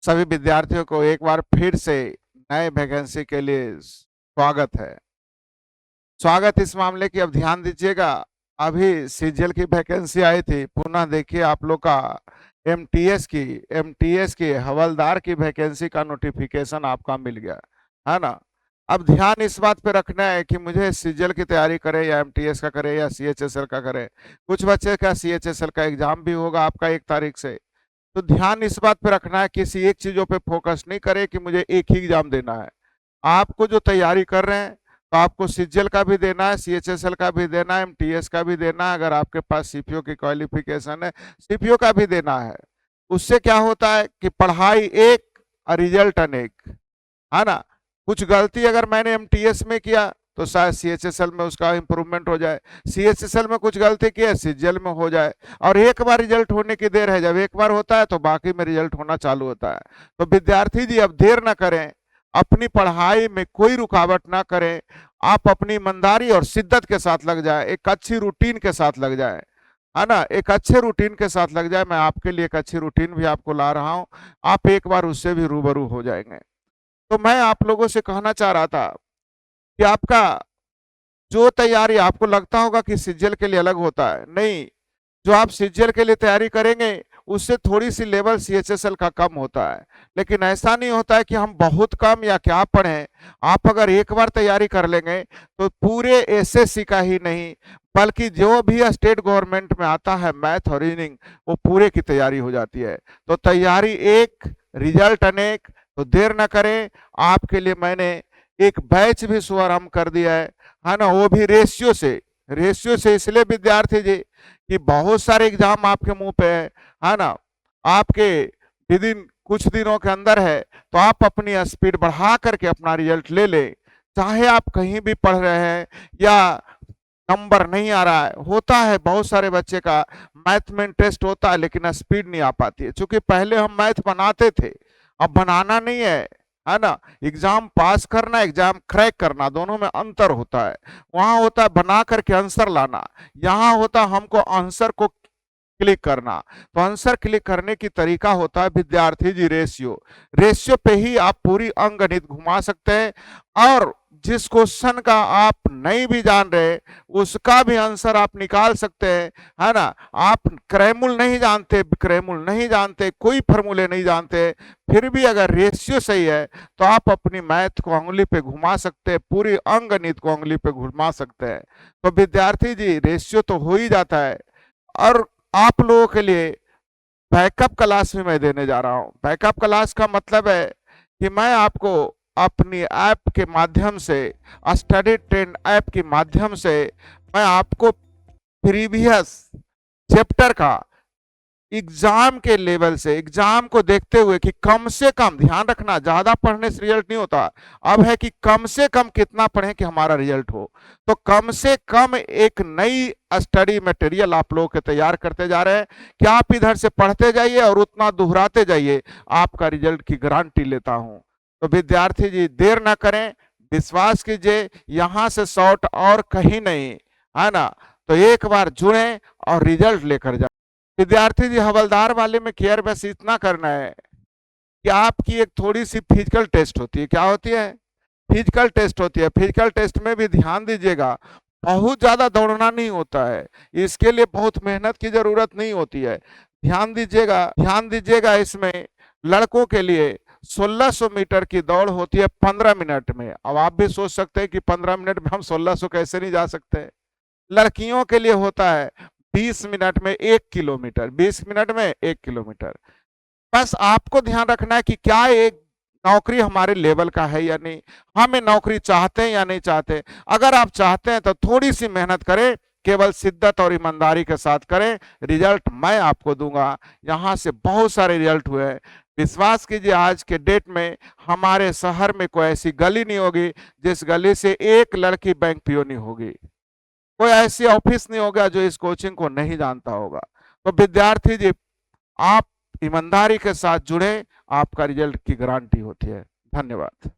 सभी विद्यार्थियों को एक बार फिर से नए वैकेंसी के लिए स्वागत है। स्वागत इस मामले की, अब ध्यान दीजिएगा। अभी सीजीएल की वैकेंसी आई थी, पुनः देखिए आप लोग का एमटीएस की हवलदार की वैकेंसी का नोटिफिकेशन आपका मिल गया है ना। अब ध्यान इस बात पे रखना है कि मुझे सीजीएल की तैयारी करें या एमटीएस का करें या सीएचएसएल का करें। कुछ बच्चे का सीएचएसएल का एग्जाम भी होगा आपका 1 तारीख से, तो ध्यान इस बात पे रखना है, किसी एक चीजों पे फोकस नहीं करें कि मुझे एक ही एग्जाम देना है। आपको जो तैयारी कर रहे हैं तो आपको सीजीएल का भी देना है, सीएचएसएल का भी देना है, एमटीएस का भी देना है, अगर आपके पास सीपीओ की क्वालिफिकेशन है सीपीओ का भी देना है। उससे क्या होता है कि पढ़ाई एक और रिजल्ट अनेक, है ना। कुछ गलती अगर मैंने एमटीएस में किया तो शायद सीएचएसएल में उसका इंप्रूवमेंट हो जाए, सीएचएसएल में कुछ गलती की है सीजीएल में हो जाए। और एक बार रिजल्ट होने की देर है, जब एक बार होता है तो बाकी में रिजल्ट होना चालू होता है। तो विद्यार्थी जी अब देर ना करें, अपनी पढ़ाई में कोई रुकावट ना करें, आप अपनी ईमानदारी और शिद्दत के साथ लग जाए, एक अच्छी रूटीन के साथ लग जाए, है ना। एक अच्छे रूटीन के साथ लग जाए। मैं आपके लिए एक अच्छी रूटीन भी आपको ला रहा हूं, आप एक बार उससे भी रूबरू हो जाएंगे। तो मैं आप लोगों से कहना चाह रहा था कि आपका जो तैयारी आपको लगता होगा कि सीजीएल के लिए अलग होता है, नहीं, जो आप सीजीएल के लिए तैयारी करेंगे उससे थोड़ी सी लेवल सीएचएसएल का कम होता है। लेकिन ऐसा नहीं होता है कि हम बहुत कम या क्या पढ़ें। आप अगर एक बार तैयारी कर लेंगे तो पूरे एसएससी का ही नहीं बल्कि जो भी स्टेट गवर्नमेंट में आता है मैथ और रीजनिंग, वो पूरे की तैयारी हो जाती है। तो तैयारी एक, रिजल्ट अनेक। तो देर ना करें, आपके लिए मैंने एक बैच भी शुभारंभ कर दिया है ना, वो भी रेशियो से इसलिए विद्यार्थी जी कि बहुत सारे एग्जाम आपके मुंह पे है ना, आपके विद इन कुछ दिनों के अंदर है। तो आप अपनी स्पीड बढ़ा करके अपना रिजल्ट ले ले, चाहे आप कहीं भी पढ़ रहे हैं या नंबर नहीं आ रहा है। होता है बहुत सारे बच्चे का मैथ में इंटरेस्ट होता है लेकिन स्पीड नहीं आ पाती है, क्योंकि पहले हम मैथ बनाते थे, अब बनाना नहीं है ना। एग्जाम पास करना, एग्जाम क्रैक करना, दोनों में अंतर होता है। वहां होता है बना करके आंसर लाना, यहाँ होता है हमको आंसर को क्लिक करना। तो आंसर क्लिक करने की तरीका होता है विद्यार्थी जी रेशियो पे ही आप पूरी अंकगणित घुमा सकते हैं। और जिस क्वेश्चन का आप नहीं भी जान रहे उसका भी आंसर आप निकाल सकते हैं, है ना। आप क्रैमुल नहीं जानते, विक्रैमुल नहीं जानते, कोई फॉर्मूले नहीं जानते, फिर भी अगर रेशियो सही है तो आप अपनी मैथ को उंगली पे घुमा सकते हैं, पूरी अंकगणित को उंगली पे घुमा सकते हैं। तो विद्यार्थी जी रेशियो तो हो ही जाता है। और आप लोगों के लिए बैकअप क्लास भी मैं देने जा रहा हूं। बैकअप क्लास का मतलब है कि मैं आपको अपनी ऐप के माध्यम से, स्टडी ट्रेंड ऐप के माध्यम से, मैं आपको प्रीवियस चैप्टर का एग्जाम के लेवल से, एग्जाम को देखते हुए कि कम से कम, ध्यान रखना ज्यादा पढ़ने से रिजल्ट नहीं होता, अब है कि कम से कम कितना पढ़ें कि हमारा रिजल्ट हो। तो कम से कम एक नई स्टडी मटेरियल आप लोगों के तैयार करते जा रहे हैं कि आप इधर से पढ़ते जाइए और उतना दोहराते जाइए, आपका रिजल्ट की गारंटी लेता हूं। तो विद्यार्थी जी देर ना करें, विश्वास कीजिए, यहां से शॉर्ट और कहीं नहीं, है ना। तो एक बार जुड़े और रिजल्ट लेकर जाए। विद्यार्थी जी हवलदार वाले में केयर बस इतना करना है कि आपकी एक थोड़ी सी फिजिकल टेस्ट होती है। क्या होती है? फिजिकल टेस्ट होती है। फिजिकल टेस्ट में भी ध्यान दीजिएगा, बहुत ज्यादा दौड़ना नहीं होता है, इसके लिए बहुत मेहनत की जरूरत नहीं होती है। ध्यान दीजिएगा इसमें लड़कों के लिए 1600 मीटर की दौड़ होती है 15 मिनट में। अब आप भी सोच सकते हैं कि 15 मिनट में हम 1600 कैसे नहीं जा सकते। लड़कियों के लिए होता है 20 मिनट में 1 किलोमीटर, 20 मिनट में 1 किलोमीटर। बस आपको ध्यान रखना है कि क्या एक नौकरी हमारे लेवल का है या नहीं, हम ये नौकरी चाहते हैं या नहीं चाहते। अगर आप चाहते हैं तो थोड़ी सी मेहनत करें, केवल शिद्दत और ईमानदारी के साथ करें, रिजल्ट मैं आपको दूंगा। यहाँ से बहुत सारे रिजल्ट हुए हैं, विश्वास कीजिए। आज के डेट में हमारे शहर में कोई ऐसी गली नहीं होगी जिस गली से एक लड़की बैंक पीओ नहीं होगी, कोई ऐसी ऑफिस नहीं होगा जो इस कोचिंग को नहीं जानता होगा। तो विद्यार्थी जी आप ईमानदारी के साथ जुड़े, आपका रिजल्ट की गारंटी होती है। धन्यवाद।